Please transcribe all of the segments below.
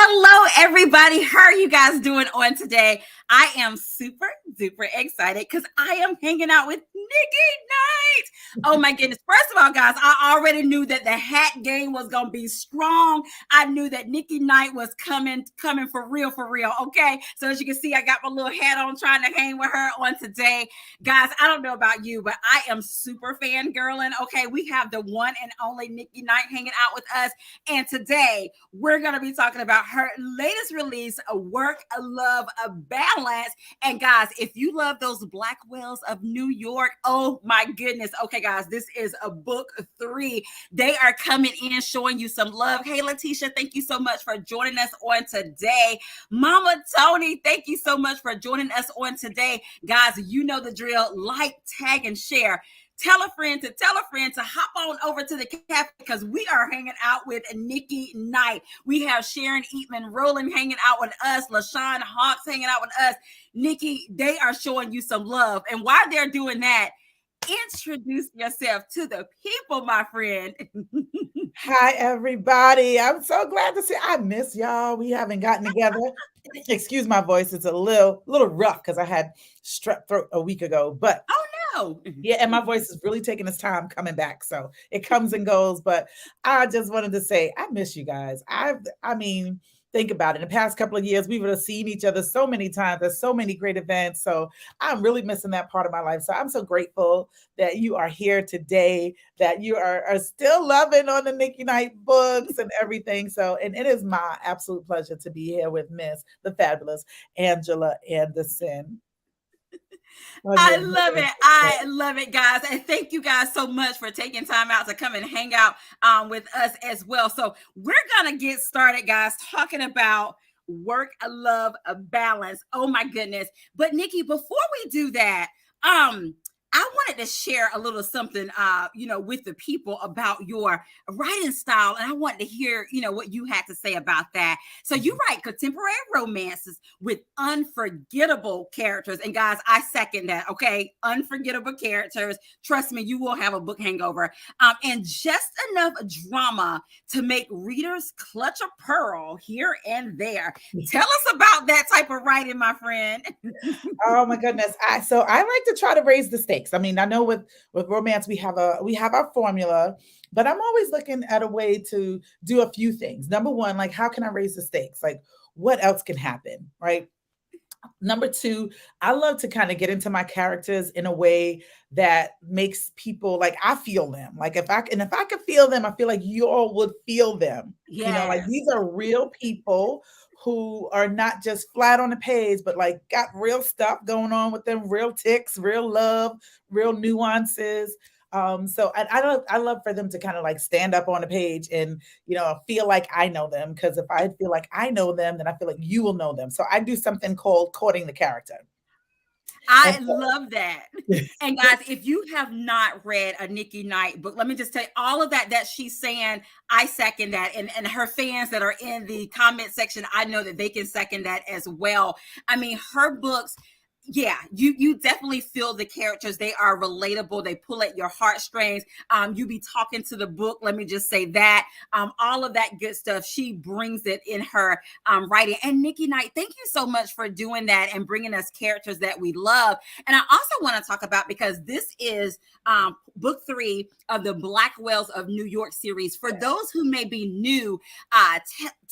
Hello, everybody. How are you guys doing on today? I am super duper excited because I am hanging out with Nicki Knight. Oh my goodness. First of all, guys, I already knew that the hat game was gonna be strong. I knew that Nicki Knight was coming for real, for real. Okay. So as you can see, I got my little hat on trying to hang with her on today. Guys, I don't know about you, but I am super fangirling. Okay, we have the one and only Nicki Knight hanging out with us. And today we're going to be talking about her latest release, A Work, A Love, A Balance. And guys, if you love those Black whales of New York, oh my goodness. Okay, guys, this is a book 3. They are coming in showing you some love. Hey, Letitia, thank you so much for joining us on today. Mama Tony, thank you so much for joining us on today. Guys, you know the drill. Like, tag, and share. Tell a friend to hop on over to the cafe because we are hanging out with Nicki Knight. We have Sharon Eatman Rowland hanging out with us, LaShawn Hawks hanging out with us. Nicki, they are showing you some love. And while they're doing that, introduce yourself to the people, my friend. Hi, everybody. I'm so glad to see. I miss y'all. We haven't gotten together. Excuse my voice. It's a little rough because I had strep throat a week ago. But Oh no. yeah, and my voice is really taking its time coming back. So it comes and goes. But I just wanted to say I miss you guys. I mean, think about it. In the past couple of years, we would have seen each other so many times. There's so many great events. So I'm really missing that part of my life. So I'm so grateful that you are here today, that you are still loving on the Nicki Knight books and everything. So, and it is my absolute pleasure to be here with Miss the Fabulous Angela Anderson. I love it. I love it, guys. And thank you guys so much for taking time out to come and hang out with us as well. So we're going to get started, guys, talking about work, a love, a balance. Oh my goodness. But Nicki, before we do that, I wanted to share a little something, with the people about your writing style. And I wanted to hear, what you had to say about that. So you write contemporary romances with unforgettable characters. And guys, I second that. Okay. Unforgettable characters. Trust me, you will have a book hangover. And just enough drama to make readers clutch a pearl here and there. Tell us about that type of writing, my friend. Oh my goodness. So I like to try to raise the stakes. I mean, I know with romance we have our formula, but I'm always looking at a way to do a few things. Number one, like how can I raise the stakes? Like what else can happen, right? Number two, I love to kind of get into my characters in a way that makes people like I feel them. Like if I could feel them, I feel like you all would feel them. Like Yes. these are real people who are not just flat on the page, but like got real stuff going on with them, real ticks, real love, real nuances. So I love for them to kind of like stand up on the page and feel like I know them, because if I feel like I know them, then I feel like you will know them. So I do something called courting the character. I And love that. so, And guys, if you have not read a Nicki Knight book, let me just tell you all of that she's saying. I second that. And her fans that are in the comment section, I know that they can second that as well. I mean, her books, yeah, you definitely feel the characters. They are relatable. They pull at your heartstrings. You be talking to the book. Let me just say that. All of that good stuff. She brings it in her writing. And Nicki Knight, thank you so much for doing that and bringing us characters that we love. And I also want to talk about, because this is book 3 of the Black Whales of New York series. For those who may be new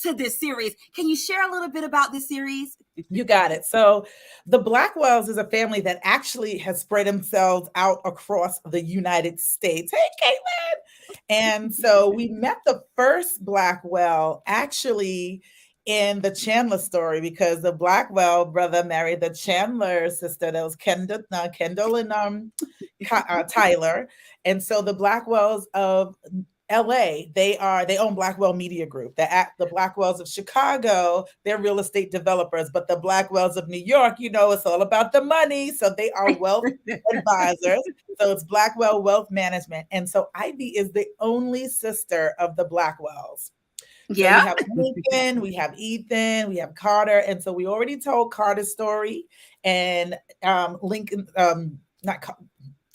to this series, can you share a little bit about this series? you got it. So the Blackwells is a family that actually has spread themselves out across the United States. Hey, Caitlin. And so we met the first Blackwell actually in the Chandler story, because the Blackwell brother married the Chandler sister. That was Kendall and Tyler. And so the Blackwells of LA, they own Blackwell Media Group. The Blackwells of Chicago, they're real estate developers, but the Blackwells of New York, it's all about the money. So they are wealth advisors. So it's Blackwell Wealth Management. And so Ivy is the only sister of the Blackwells. So we Yeah. have Lincoln, we have Ethan, we have Carter. And so we already told Carter's story, and Lincoln, not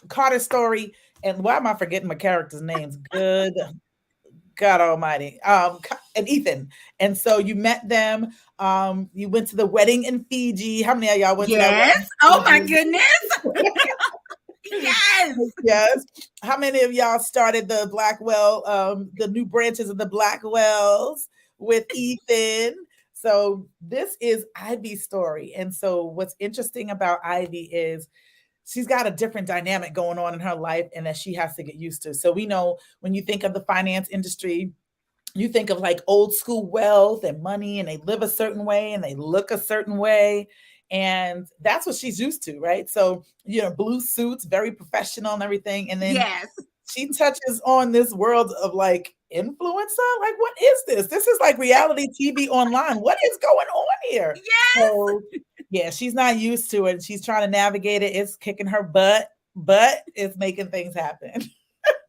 Carter's story. And why am I forgetting my characters' names? Good God Almighty. and Ethan. And so you met them. You went to the wedding in Fiji. How many of y'all went to that Yes. wedding Oh my in goodness. Yes. Fiji? Yes. How many of y'all started the Blackwell, the new branches of the Blackwells with Ethan? So this is Ivy's story. And so what's interesting about Ivy is she's got a different dynamic going on in her life and that she has to get used to. So we know when you think of the finance industry, you think of like old school wealth and money, and they live a certain way and they look a certain way. And that's what she's used to, right? So, blue suits, very professional and everything. And then Yes. she touches on this world of like influencer. Like, what is this? This is like reality TV online. What is going on here? Yes. So, yeah, she's not used to it. She's trying to navigate it. It's kicking her butt, but it's making things happen.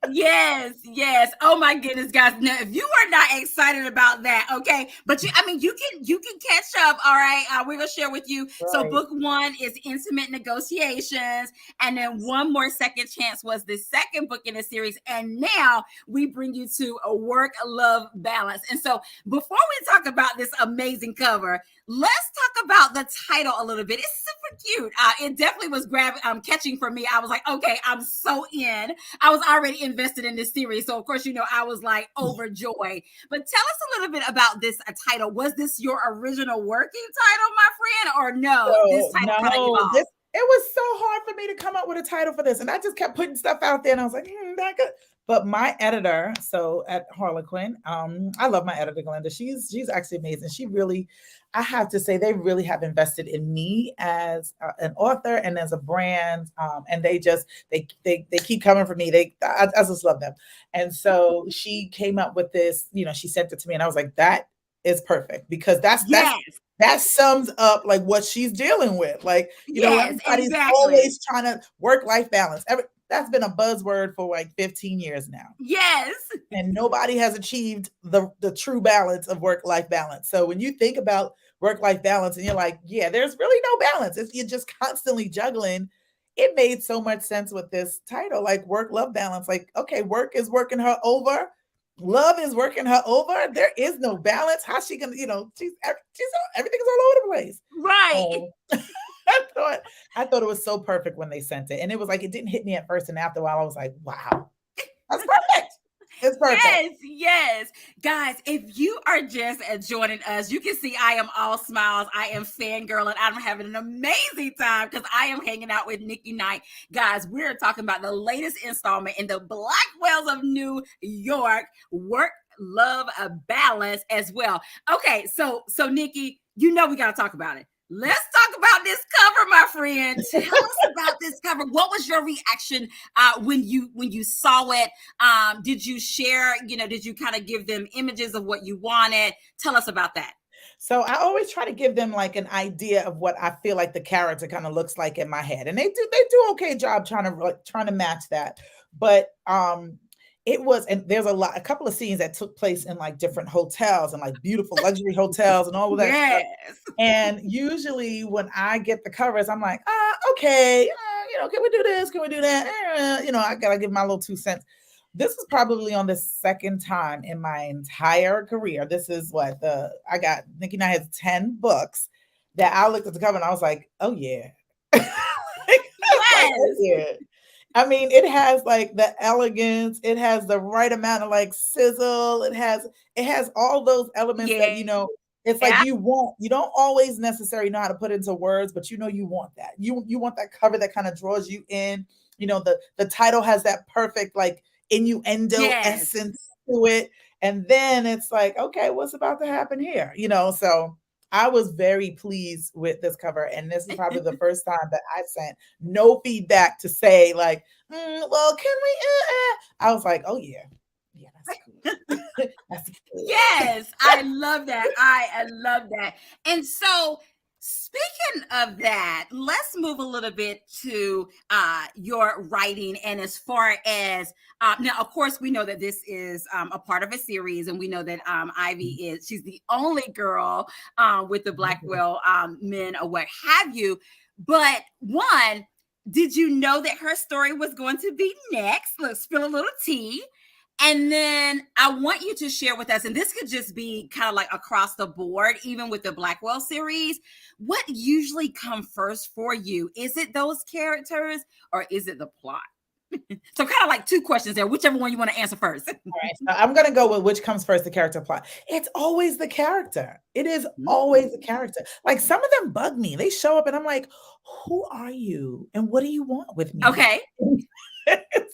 Yes, yes. Oh my goodness, guys. Now, if you are not excited about that, okay, but you can catch up. All right, we're gonna share with you. So, Right. book one is Intimate Negotiations, and then One More Second Chance was the second book in the series, and now we bring you to a Work-Love Balance. And so, before we talk about this amazing cover, let's talk about the title a little bit. It's super cute. It definitely was catching for me. I was like, okay, I'm so in. I was already invested in this series. So, of course, I was like overjoyed. But tell us a little bit about this title. Was this your original working title, my friend, or no? This So title kind of no, evolved. this it was so hard for me to come up with a title for this, and I just kept putting stuff out there, and I was like, that good. But my editor, so at Harlequin, I love my editor, Glenda. She's actually amazing. She really, I have to say, they really have invested in me as an author and as a brand, and they keep coming for me. I just love them, and so she came up with this. She sent it to me, and I was like, that is perfect because Yes, that sums up like what she's dealing with. Like, yes, everybody's exactly. always trying to work-life balance. That's been a buzzword for like 15 years now. Yes, And nobody has achieved the true balance of work-life balance. So when you think about work-life balance and you're like, yeah, there's really no balance. You're just constantly juggling. It made so much sense with this title, like work-love balance. Like, okay, work is working her over. Love is working her over. There is no balance. How's she gonna, everything's all over the place. right. Oh, I thought I thought it was so perfect when they sent it. And it was like it didn't hit me at first. And after a while, I was like, wow, that's perfect. It's perfect. Yes, yes. Guys, if you are just joining us, you can see I am all smiles. I am fangirling. I'm having an amazing time because I am hanging out with Nicki Knight. Guys, we're talking about the latest installment in the Blackwells of New York, Work, Love, Balance as well. Okay, so Nicki, we got to talk about it. Let's talk about this cover, my friend. Tell us about this cover. What was your reaction when you saw it? Did you share? Did you kind of give them images of what you wanted? Tell us about that. So I always try to give them like an idea of what I feel like the character kind of looks like in my head, and they do okay job trying to match that. But it was, and there's a couple of scenes that took place in like different hotels and like beautiful luxury hotels and all of that stuff. Yes. And usually when I get the covers, I'm like, okay, can we do this? Can we do that? I gotta give my little 2 cents. This is probably on the second time in my entire career. This is Nicki and I has 10 books that I looked at the cover and I was like, oh yeah. Like, oh Yes. yeah. I mean, it has like the elegance, it has the right amount of like sizzle, it has all those elements that Yeah. it's like you don't always necessarily know how to put into words, but you want that. You want that cover that kind of draws you in. The title has that perfect like innuendo Yes. essence to it. And then it's like, okay, what's about to happen here? So I was very pleased with this cover. And this is probably the first time that I sent no feedback to say, like, well, can we? I was like, oh, yeah. Yeah, that's cool. That's cool. Yes, I love that. I love that. And so, speaking of that, let's move a little bit to your writing. And as far as now, of course, we know that this is a part of a series, and we know that Ivy she's the only girl with the Blackwell men or what have you. But one, did you know that her story was going to be next? Let's spill a little tea. And then I want you to share with us, and this could just be kind of like across the board, even with the Blackwell series, what usually come first for you? Is it those characters or is it the plot? So kind of like two questions there, whichever one you want to answer first. All right, so I'm gonna go with which comes first, the character plot. It's always the character. It is always the character. Like some of them bug me. They show up and I'm like, who are you? And what do you want with me? Okay.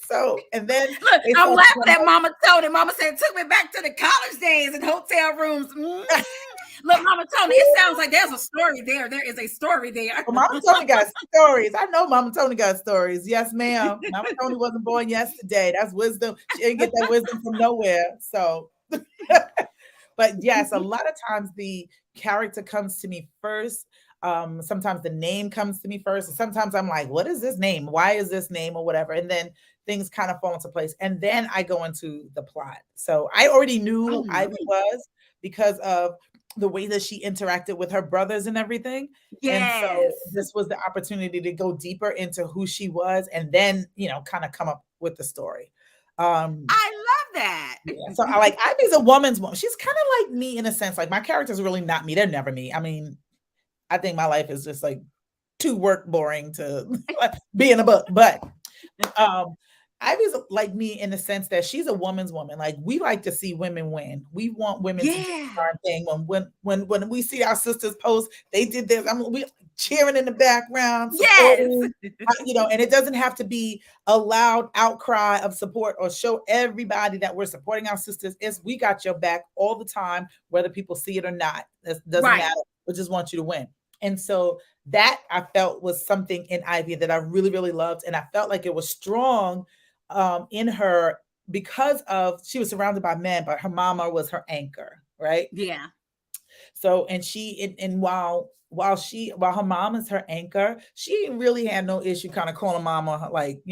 So, and then look, I'm laughing at Mama Tony. Mama said, took me back to the college days and hotel rooms. Look, Mama Tony, it sounds like there's a story there. There is a story there. Well, Mama Tony got stories. I know Mama Tony got stories. Yes, ma'am. Mama Tony wasn't born yesterday. That's wisdom. She didn't get that wisdom from nowhere. So, but yes, a lot of times the character comes to me first. Sometimes the name comes to me first. And sometimes I'm like, what is this name? Why is this name or whatever? And then things kind of fall into place. And then I go into the plot. So I already knew who Ivy was because of the way that she interacted with her brothers and everything. Yes. And so this was the opportunity to go deeper into who she was and then, kind of come up with the story. I love that. Yeah. So I like Ivy's a woman's woman. She's kind of like me in a sense. Like my character's really not me. They're never me. I mean, I think my life is just like too work boring to be in a book. But Ivy's like me in the sense that she's a woman's woman. Like we like to see women win. We want women to do our thing. When we see our sisters post, they did this. We cheering in the background, supporting, and it doesn't have to be a loud outcry of support or show everybody that we're supporting our sisters. It's we got your back all the time, whether people see it or not. It doesn't matter. We just want you to win. And so that I felt was something in Ivy that I really, really loved. And I felt like it was strong in her because of she was surrounded by men, but her mama was her anchor, right? Yeah. So, and while her mom is her anchor, she really had no issue kind of calling mama like,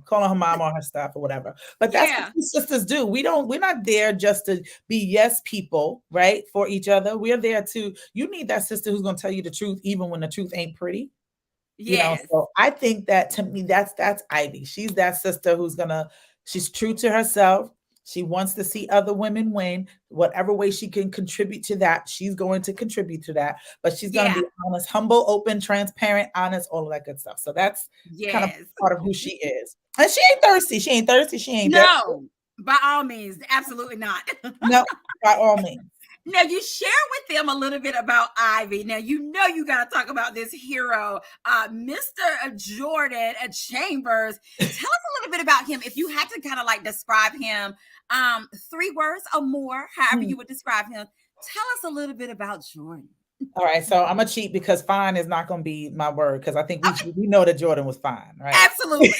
calling her mom on her stuff or whatever. But that's what two sisters do. We're not there just to be yes people, right? For each other. We're there to, you need that sister who's going to tell you the truth, even when the truth ain't pretty. Yes. So I think that to me, that's Ivy. She's that sister she's true to herself. She wants to see other women win. Whatever way she can contribute to that, she's going to contribute to that. But she's going to be honest, humble, open, transparent, honest, all of that good stuff. So that's kind of part of who she is. And she ain't thirsty. She ain't thirsty. She ain't No, by all means. Absolutely not. No, by all means. Now, you share with them a little bit about Ivy. Now, you got to talk about this hero, Mr. Jordan Chambers. Tell us a little bit about him. If you had to kind of like describe him, 3 words or more, however you would describe him, tell us a little bit about Jordan. All right, so I'm gonna cheat because fine is not gonna be my word because I think we know that Jordan was fine, right? Absolutely.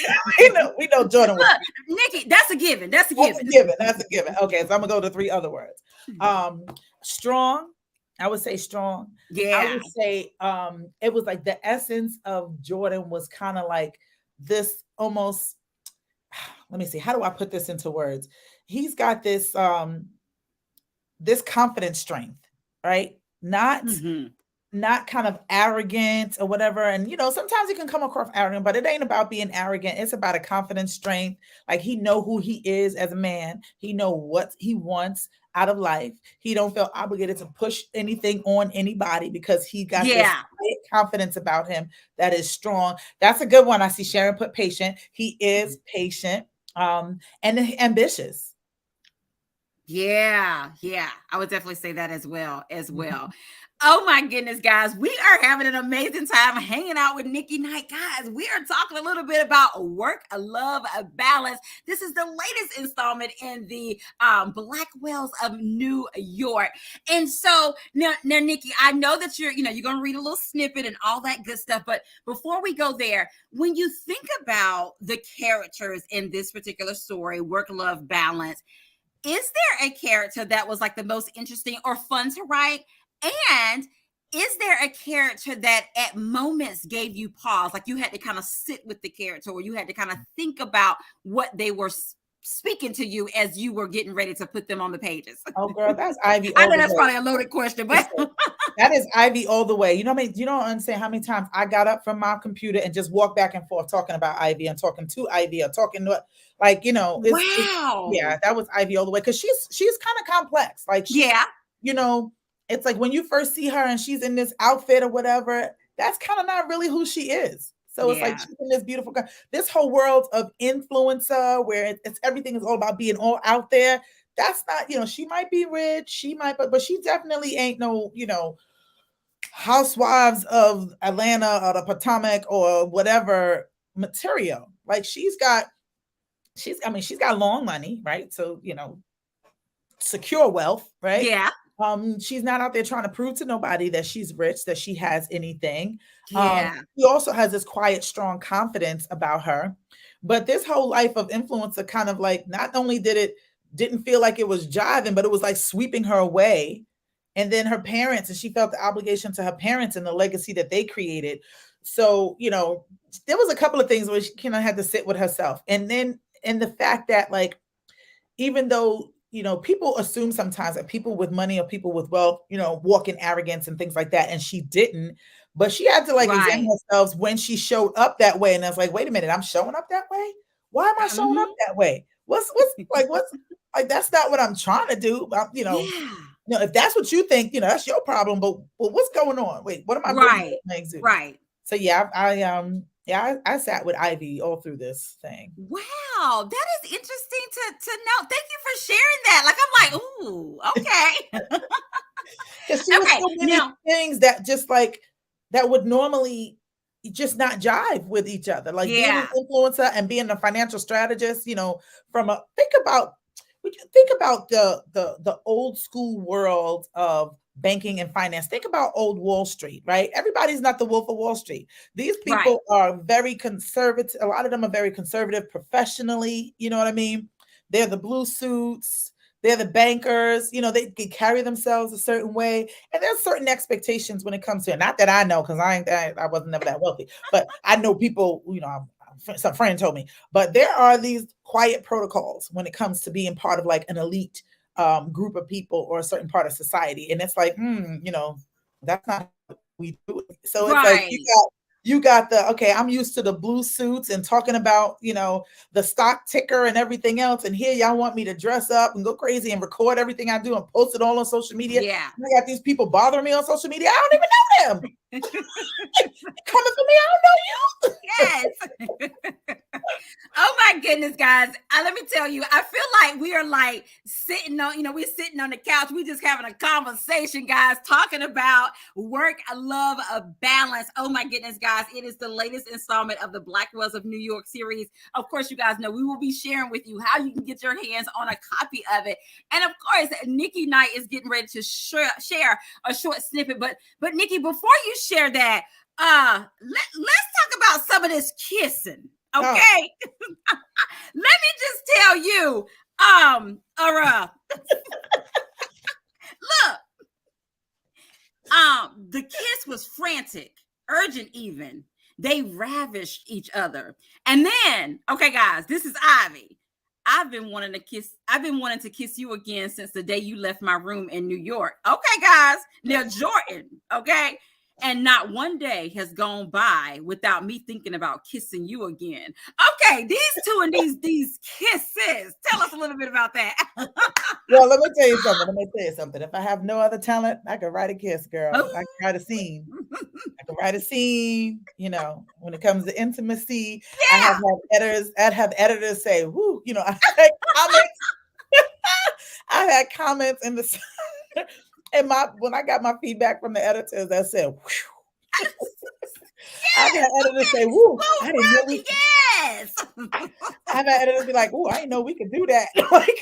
we know Jordan was fine. Nikki, that's a given. That's a given. That's a given. Okay, so I'm gonna go to 3 other words. Strong. I would say strong. Yeah. I would say it was like the essence of Jordan was kind of like this almost, let me see, how do I put this into words? He's got this this confident strength, right? Not kind of arrogant or whatever. And, sometimes he can come across arrogant, but it ain't about being arrogant. It's about a confident strength. Like he know who he is as a man. He know what he wants out of life. He don't feel obligated to push anything on anybody because he got this confidence about him that is strong. That's a good one. I see Sharon put patient. He is patient and ambitious. Yeah. I would definitely say that as well. Oh my goodness, guys. We are having an amazing time hanging out with Nicki Knight. Guys, we are talking a little bit about work, love, balance. This is the latest installment in the Blackwells of New York. And so now, Nicki, I know that you're going to read a little snippet and all that good stuff. But before we go there, when you think about the characters in this particular story, work, love, balance, is there a character that was like the most interesting or fun to write? And is there a character that at moments gave you pause? Like you had to kind of sit with the character or you had to kind of think about what they were speaking to you as you were getting ready to put them on the pages? Oh, girl, that's Ivy. I know that's probably a loaded question, but That is Ivy all the way. You know, you don't understand how many times I got up from my computer and just walked back and forth talking about Ivy and talking to Ivy or talking to, like, it's Wow. yeah, that was Ivy all the way because she's kind of complex. Like Yeah. you know, it's like when you first see her and she's in this outfit or whatever, that's kind of not really who she is. So it's like Yeah. she's in this beautiful, this whole world of influencer where it's everything is all about being all out there. That's not, she might be rich, she might, but she definitely ain't no, housewives of Atlanta or the Potomac or whatever material. Like she's got long money, right? So, secure wealth, right? Yeah. She's not out there trying to prove to nobody that she's rich, that she has anything. Yeah. She also has this quiet, strong confidence about her. But this whole life of influencer kind of like not only didn't feel like it was jiving, but it was like sweeping her away. And then her parents, and she felt the obligation to her parents and the legacy that they created. So, there was a couple of things where she kind of had to sit with herself. And the fact that like even though people assume sometimes that people with money or people with wealth walk in arrogance and things like that, and she didn't, but she had to like examine Right. herself when she showed up that way. And I was like, wait a minute, I'm showing up that way. Why am I showing up Mhm. that way? What's like, that's not what I'm trying to do. Yeah. If that's what you think, that's your problem, but what's going on? Wait, what am I really Right. doing? Right. So yeah, I sat with Ivy all through this thing. Wow, that is interesting to know. Thank you for sharing that. Like I'm like, ooh, okay. Because she was Okay. so many Now, things that just like that would normally just not jive with each other. Like being an yeah. influencer and being a financial strategist, from a think about would you think about the old school world of banking and finance. Think about old Wall Street, right? Everybody's not the Wolf of Wall Street. These Right. people are very conservative. A lot of them are very conservative professionally. You know what I mean? They're the blue suits, they're the bankers, they carry themselves a certain way. And there's certain expectations when it comes to it. Not that I know, because I wasn't never that wealthy, but I know people, some friend told me, but there are these quiet protocols when it comes to being part of like an elite group of people or a certain part of society. And it's like, that's not what we do. So it's like Right. you got the, okay, I'm used to the blue suits and talking about, the stock ticker and everything else. And here y'all want me to dress up and go crazy and record everything I do and post it all on social media. Yeah. And I got these people bothering me on social media. I don't even know them. Coming for me, I don't know you. Yes. Oh my goodness, guys. Let me tell you, I feel like we are like sitting on, we're sitting on the couch. We just having a conversation, guys, talking about work, love, a balance. Oh my goodness, guys. It is the latest installment of the Black Wells of New York series. Of course, you guys know we will be sharing with you how you can get your hands on a copy of it. And of course, Nicki Knight is getting ready to share a short snippet. But Nicki, before you share that, let's talk about some of this kissing. Okay. Oh. Let me just tell you, look, the kiss was frantic, urgent even. They ravished each other. And then, okay, guys, this is Ivy. I've been wanting to kiss you again since the day you left my room in New York. Okay, guys. Now, Jordan, okay? And not one day has gone by without me thinking about kissing you again. Okay, these two and these kisses. Tell us a little bit about that. Well, let me tell you something. If I have no other talent, I can write a kiss, girl. I can write a scene. When it comes to intimacy, Yeah. I'd have editors say, whoo, I had comments. I had comments in the and when I got my feedback from the editors that said, whew. I've had editors say, woo, I didn't know we could. Yes. I've had editors be like, oh, I didn't know we could do that. Like,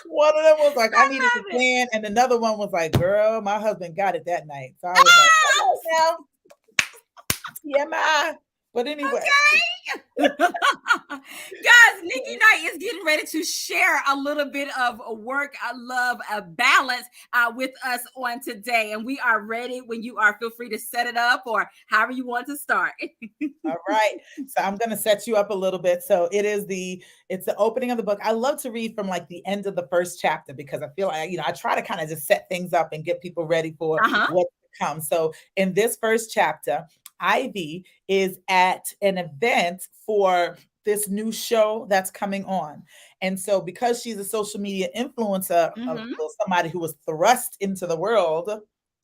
one of them was like, I needed to plan, and another one was like, girl, my husband got it that night. So I was like, hello now. TMI. But anyway. Okay. Guys, Nikki Knight is getting ready to share a little bit of work, love, balance with us on today. And we are ready when you are. Feel free to set it up or however you want to start. All right. So I'm going to set you up a little bit. So it's the opening of the book. I love to read from like the end of the first chapter because I feel like, I try to kind of just set things up and get people ready for Uh-huh. what's to come. So in this first chapter, Ivy is at an event for this new show that's coming on. And so because she's a social media influencer, Mm-hmm. somebody who was thrust into the world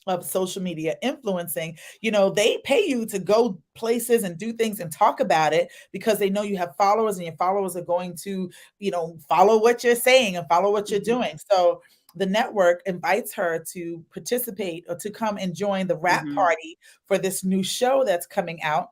of social media influencing, they pay you to go places and do things and talk about it because they know you have followers and your followers are going to, follow what you're saying and follow what you're doing. So the network invites her to participate or to come and join the rap Mm-hmm. party for this new show that's coming out.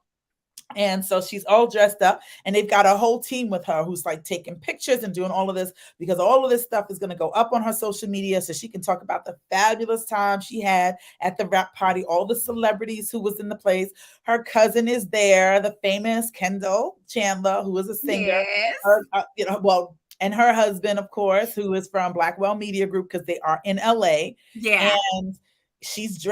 And so she's all dressed up and they've got a whole team with her who's like taking pictures and doing all of this because all of this stuff is going to go up on her social media so she can talk about the fabulous time she had at the rap party, all the celebrities who was in the place. Her cousin is there, the famous Kendall Chandler, who is a singer. Yes. And her husband, of course, who is from Blackwell Media Group because they are in LA. Yeah. And she's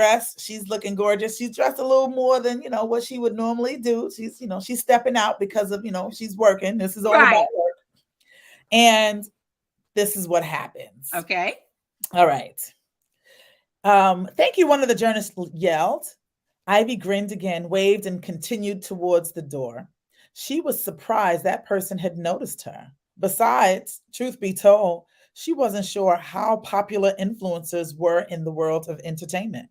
looking gorgeous. She's dressed a little more than, what she would normally do. She's stepping out because of, she's working. This is all Right. about work. And this is what happens. Okay. All right. Thank you, one of the journalists yelled. Ivy grinned again, waved, and continued towards the door. She was surprised that person had noticed her. Besides, truth be told, she wasn't sure how popular influencers were in the world of entertainment.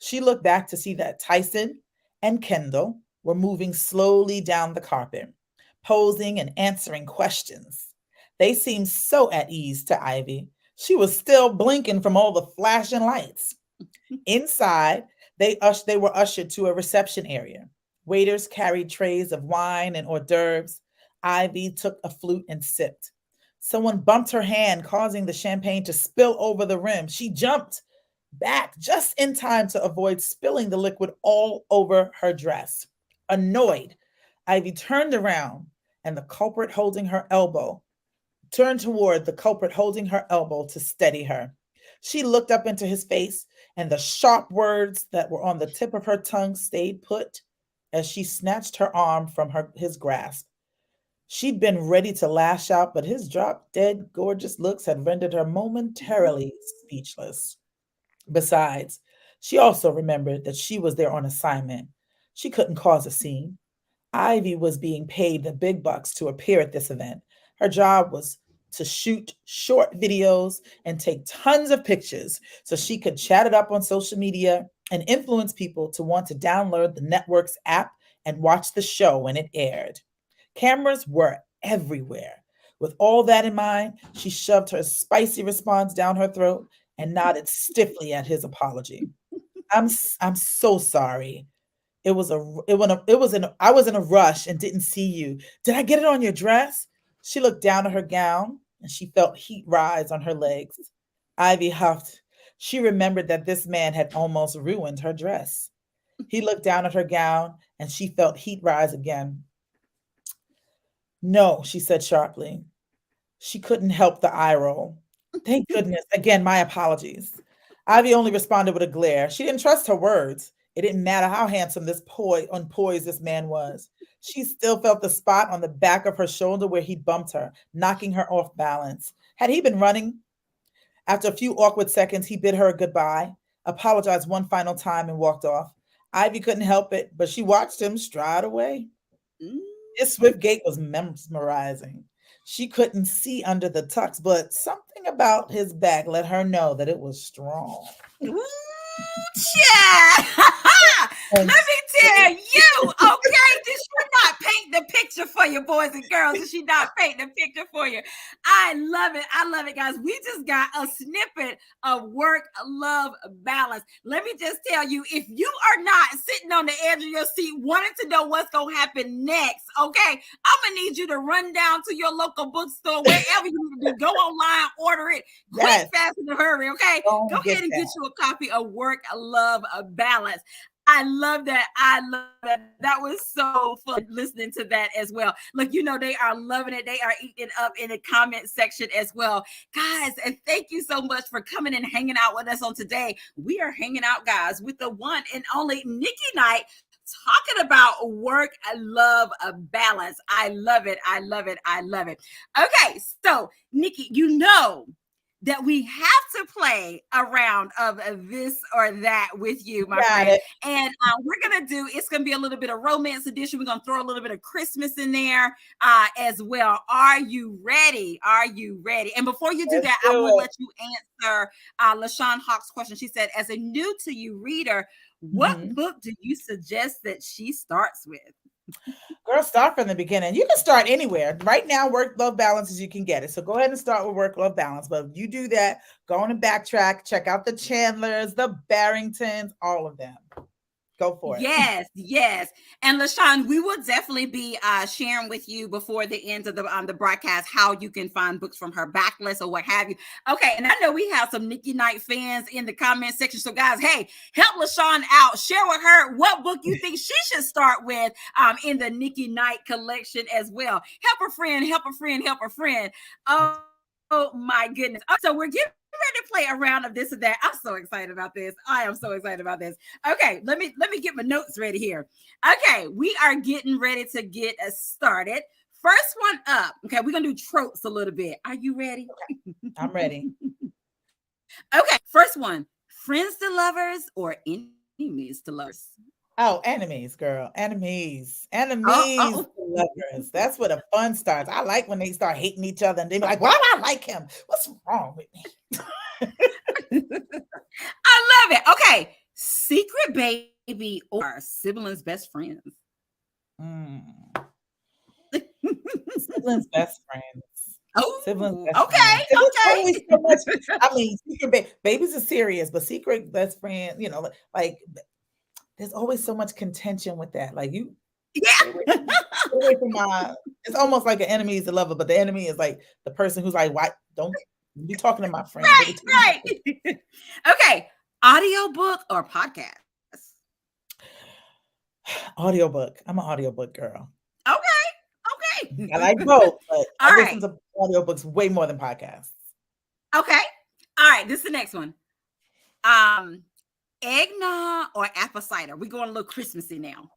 She looked back to see that Tyson and Kendall were moving slowly down the carpet, posing and answering questions. They seemed so at ease to Ivy. She was still blinking from all the flashing lights. Inside, they were ushered to a reception area. Waiters carried trays of wine and hors d'oeuvres. Ivy took a flute and sipped. Someone bumped her hand, causing the champagne to spill over the rim. She jumped back just in time to avoid spilling the liquid all over her dress. Annoyed, Ivy turned around and the culprit holding her elbow turned toward the culprit holding her elbow to steady her. She looked up into his face, and the sharp words that were on the tip of her tongue stayed put as she snatched her arm from his grasp. She'd been ready to lash out, but his drop-dead gorgeous looks had rendered her momentarily speechless. Besides, she also remembered that she was there on assignment. She couldn't cause a scene. Ivy was being paid the big bucks to appear at this event. Her job was to shoot short videos and take tons of pictures so she could chat it up on social media and influence people to want to download the network's app and watch the show when it aired. Cameras were everywhere. With all that in mind, she shoved her spicy response down her throat and nodded stiffly at his apology. I'm so sorry. It was I was in a rush and didn't see you. Did I get it on your dress? She looked down at her gown and she felt heat rise on her legs. Ivy huffed. She remembered that this man had almost ruined her dress. He looked down at her gown and she felt heat rise again. No, she said sharply. She couldn't help the eye roll. Thank goodness. Again, my apologies. Ivy only responded with a glare. She didn't trust her words. It didn't matter how handsome poised this man was. She still felt the spot on the back of her shoulder where he bumped her, knocking her off balance. Had he been running? After a few awkward seconds, he bid her a goodbye, apologized one final time, and walked off. Ivy couldn't help it, but she watched him stride away. His swift gait was mesmerizing. She couldn't see under the tux, but something about his back let her know that it was strong. Ooh, yeah. Let me tell you, okay? Did she not paint the picture for you, boys and girls? Did she not paint the picture for you? I love it. I love it, guys. We just got a snippet of work-love balance. Let me just tell you, if you are not sitting on the edge of your seat wanting to know what's going to happen next, okay, I'm going to need you to run down to your local bookstore, wherever you need to do. Go online, order it. Quick, fast, and hurry, okay? Go ahead and get you a copy of Work-Love Balance. I love that. I love that. That was so fun listening to that as well. Look, they are loving it. They are eating it up in the comment section as well. Guys, and thank you so much for coming and hanging out with us on today. We are hanging out, guys, with the one and only Nicki Knight, talking about work, love, a balance. I love it. I love it. I love it. Okay, so Nicki, that we have to play a round of this or that with you, my friend. It. And it's going to be a little bit of romance edition. We're going to throw a little bit of Christmas in there as well. Are you ready? Are you ready? And before you do that, I will let you answer LaShawn Hawk's question. She said, as a new to you reader, what book do you suggest that she starts with? Girl, start from the beginning. You can start anywhere. Right now, work, love, balance as you can get it. So go ahead and start with work, love, balance. But if you do that, go on and backtrack, check out the Chandlers, the Barringtons, all of them. Go for it. Yes. And LaShawn, we will definitely be sharing with you before the end of the broadcast how you can find books from her backlist or what have you. Okay, and I know we have some Nicki Knight fans in the comment section. So guys, hey, help LaShawn out. Share with her what book you think she should start with in the Nicki Knight collection as well. Help a friend, help a friend, help a friend. Oh my goodness. So we're getting ready to play a round of this or that. I'm so excited about this. I am so excited about this. Okay, let me get my notes ready here. Okay, we are getting ready to get started. First one up. Okay, we're gonna do tropes a little bit. Are you ready? Okay. I'm ready. Okay, first one: friends to lovers or enemies to lovers? Oh, enemies, girl. Enemies. To lovers. That's where the fun starts. I like when they start hating each other and they be like, why do I like him? What's wrong with me? I love it. Okay. Secret baby or siblings best friends? Siblings best friends. Oh, siblings best okay. Friends. Okay. So much, I mean, babies are serious, but secret best friend, like there's always so much contention with that. Like stay away from it's almost like an enemy is a lover, but the enemy is like the person who's like, why don't be talking to my friend? Right. Okay. Audiobook or podcast? Audiobook. I'm an audiobook girl. Okay. I like both, but I listen to audiobooks way more than podcasts. Okay. All right. This is the next one. Eggnog or apple cider? We're going a little Christmassy now.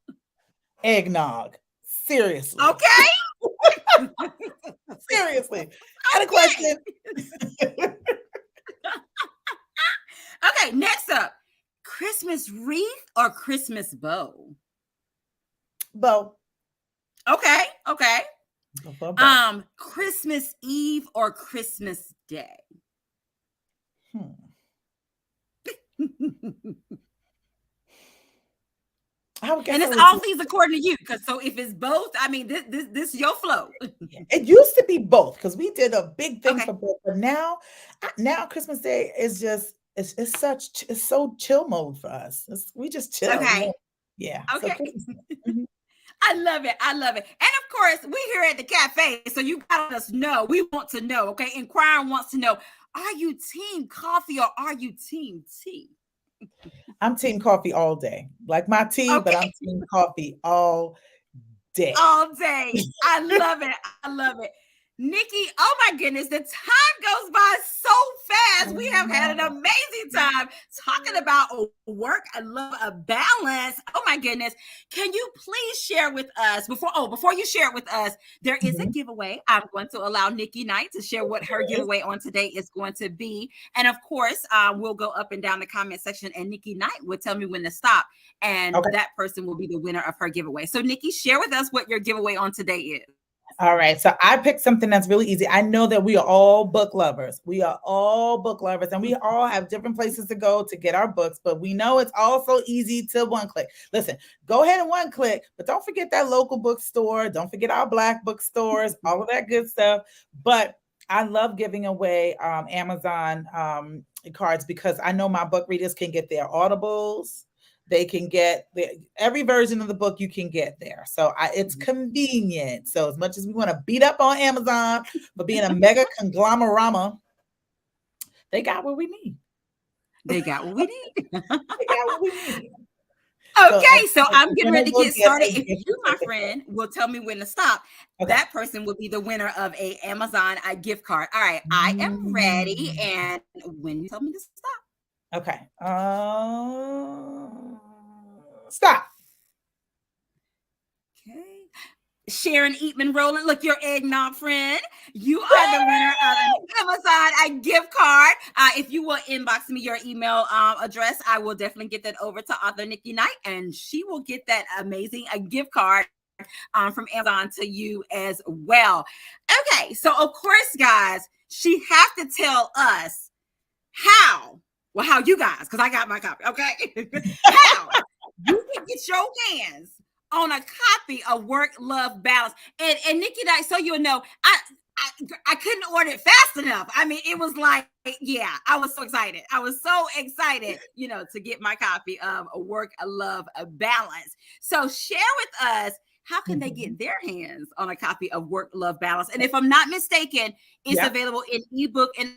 Eggnog. Seriously. Okay. Seriously. I had a question. Okay, next up. Christmas wreath or Christmas bow? Bow. Okay. Christmas Eve or Christmas Day? And it's all these according to you, because so if it's both, I mean, this your flow. It used to be both because we did a big thing for both, but now Christmas Day is just it's so chill mode for us. We just chill. Okay. Yeah. Okay. So I love it. And of course, we here at the cafe, so you got us know. We want to know. Okay, Inquiring wants to know: are you team coffee or are you team tea? I'm team coffee all day. Like my tea, but I'm team coffee all day. All day. I love it. Nicki, oh my goodness, the time goes by so fast. We have had an amazing time talking about work, I love, a balance. Oh my goodness. Can you please share with us before you share it with us, there is a giveaway. I'm going to allow Nicki Knight to share what her giveaway on today is going to be. And of course, we'll go up and down the comment section and Nicki Knight will tell me when to stop. And that person will be the winner of her giveaway. So Nicki, share with us what your giveaway on today is. All right. So I picked something that's really easy. I know that we are all book lovers. And we all have different places to go to get our books, but we know it's also easy to one click. Listen, go ahead and one click, but don't forget that local bookstore. Don't forget our Black bookstores, all of that good stuff. But I love giving away Amazon cards because I know my book readers can get their Audibles. They can get every version of the book you can get there. So it's convenient. So as much as we want to beat up on Amazon for being a mega conglomerate, they got what we need. Okay, so I'm The getting winner ready to will get get started. a If gift you, my certificate. friend, will tell me when to stop, Okay. that person will be the winner of a Amazon gift card. All right, I am ready, Mm. and when you tell me to stop. Okay. Stop. Okay. Sharon Eatman Rowland, look, your eggnog friend. You are the winner of an Amazon gift card. If you will inbox me your email address, I will definitely get that over to author Nicki Knight, and she will get that amazing gift card from Amazon to you as well. Okay, so of course, guys, she have to tell us how. Well, how you guys, because I got my copy. Okay, how you can get your hands on a copy of Work Love Balance. And Nicki Knight, so you'll know, I couldn't order it fast enough. I mean, it was like, yeah, I was so excited. I was so excited, to get my copy of a Work Love Balance. So share with us, how can they Mhm. get their hands on a copy of Work Love Balance? And if I'm not mistaken, it's Yep. available in ebook and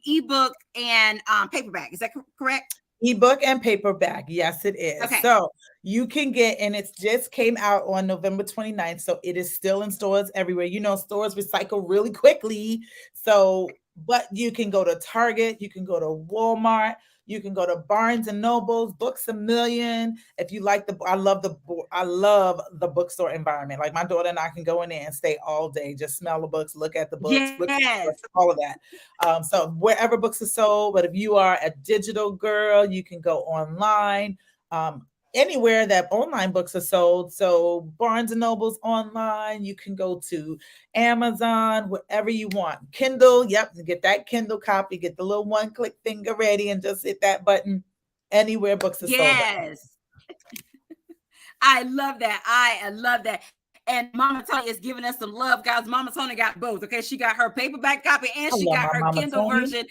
ebook and paperback. Is that correct? Ebook and paperback. Yes, it is. Okay. So you can get, and it just came out on November 29th. So it is still in stores everywhere. Stores recycle really quickly. So, but you can go to Target, you can go to Walmart, you can go to Barnes and Nobles, Books a Million. If you like I love the bookstore environment. Like my daughter and I can go in there and stay all day, just smell the books, look at the books, flip the Yes. books, all of that. So wherever books are sold, but if you are a digital girl, you can go online. Anywhere that online books are sold. So Barnes and Noble's online. You can go to Amazon, wherever you want. Kindle, yep, get that Kindle copy, get the little one-click finger ready and just hit that button. Anywhere books are sold. Yes. I love that. I love that. And Mama Tony is giving us some love, guys. Mama Tony got both. Okay, she got her paperback copy and I she love got my her mama Kindle Tony. version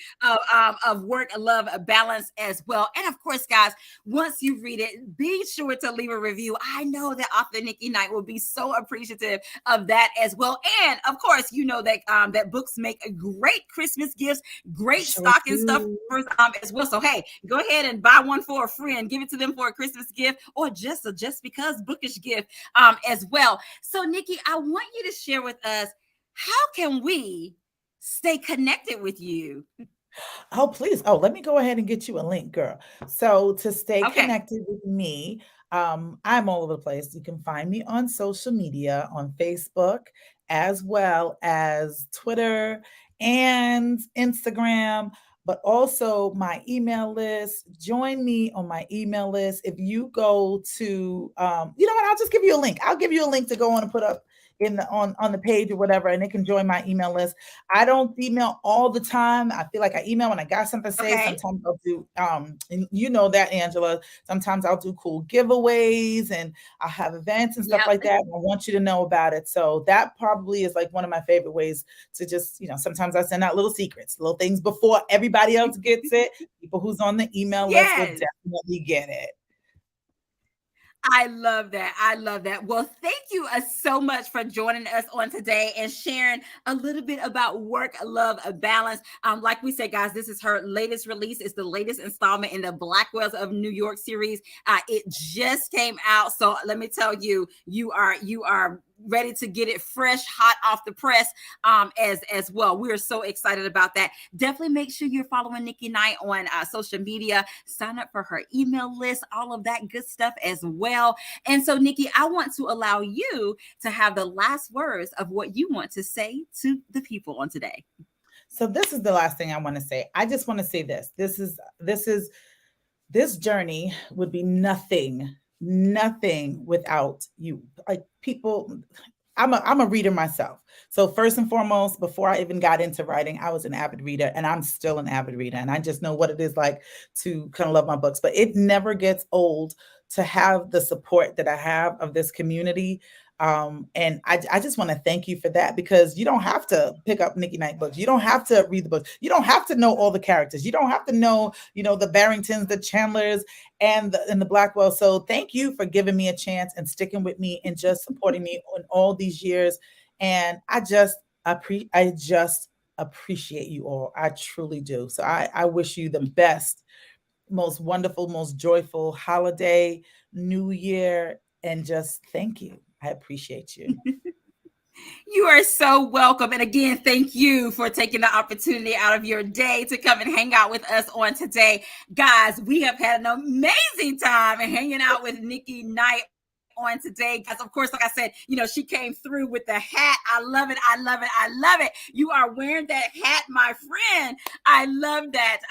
of Work Love Balance as well. And of course, guys, once you read it, be sure to leave a review. I know that author Nicki Knight will be so appreciative of that as well. And of course, that books make great Christmas gifts, great Sure stocking do. stuffers as well. So hey, go ahead and buy one for a friend, give it to them for a Christmas gift, or just because bookish gift as well. So Nicki, I want you to share with us, how can we stay connected with you? Oh, please. Oh, let me go ahead and get you a link, girl. So to stay Okay. connected with me, I'm all over the place. You can find me on social media on Facebook as well as Twitter and Instagram, but also my email list. Join me on my email list. If you go to, you know what? I'll just give you a link. I'll give you a link to go on and put up in the on the page or whatever, and they can join my email list. I don't email all the time. I feel like I email when I got something to say. Okay. Sometimes I'll do, and you know that, Angela. Sometimes I'll do cool giveaways and I'll have events and stuff Yep. like that. And I want you to know about it. So that probably is like one of my favorite ways to just, sometimes I send out little secrets, little things before everybody else gets it. People who's on the email list will Yes. definitely get it. I love that. I love that. Well, thank you so much for joining us on today and sharing a little bit about Work Love Balance. Like we said, guys, this is her latest release. It's the latest installment in the Blackwells of New York series. It just came out, so let me tell you, you are ready to get it fresh, hot off the press as well. We are so excited about that. Definitely make sure you're following Nicki Knight on social media. Sign up for her email list, all of that good stuff as well. And so, Nicki, I want to allow you to have the last words of what you want to say to the people on today. So this is the last thing I want to say. I just want to say this. This journey would be nothing without you. Like people, I'm a reader myself. So first and foremost, before I even got into writing, I was an avid reader and I'm still an avid reader. And I just know what it is like to kind of love my books, but it never gets old to have the support that I have of this community. And I just want to thank you for that, because you don't have to pick up Nicki Knight books. You don't have to read the books. You don't have to know all the characters. You don't have to know, the Barringtons, the Chandlers, and the Blackwell. So thank you for giving me a chance and sticking with me and just supporting me on all these years. And I just appreciate you all. I truly do. So I wish you the best, most wonderful, most joyful holiday, new year and just thank you. I appreciate you. You are so welcome. And again, thank you for taking the opportunity out of your day to come and hang out with us on today. Guys, we have had an amazing time hanging out with Nicki Knight on today. Guys, of course, like I said, she came through with the hat. I love it. I love it. I love it. You are wearing that hat, my friend. I love that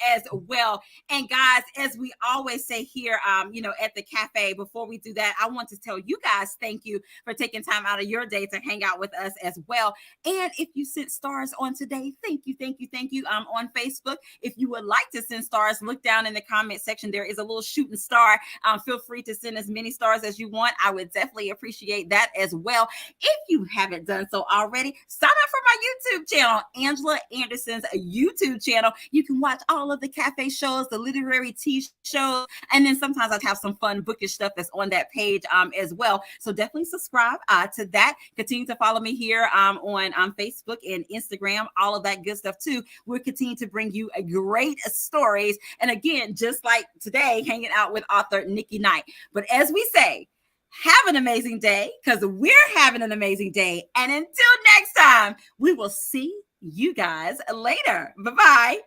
as well. And guys, as we always say here, at the cafe, before we do that, I want to tell you guys, thank you for taking time out of your day to hang out with us as well. And if you sent stars on today, thank you, thank you, thank you. On Facebook, if you would like to send stars, look down in the comment section. There is a little shooting star. Feel free to send as many stars as you want. I would definitely appreciate that as well. If you haven't done so already, sign up for my YouTube channel, Angela Anderson's YouTube channel. You can watch all of the cafe shows, the literary tea shows, and then sometimes I have some fun bookish stuff that's on that page as well. So definitely subscribe to that. Continue to follow me here on Facebook and Instagram, all of that good stuff too. We'll continue to bring you great stories. And again, just like today, hanging out with author Nicki Knight. But as we say, have an amazing day, because we're having an amazing day. And until next time, we will see you guys later. Bye-bye.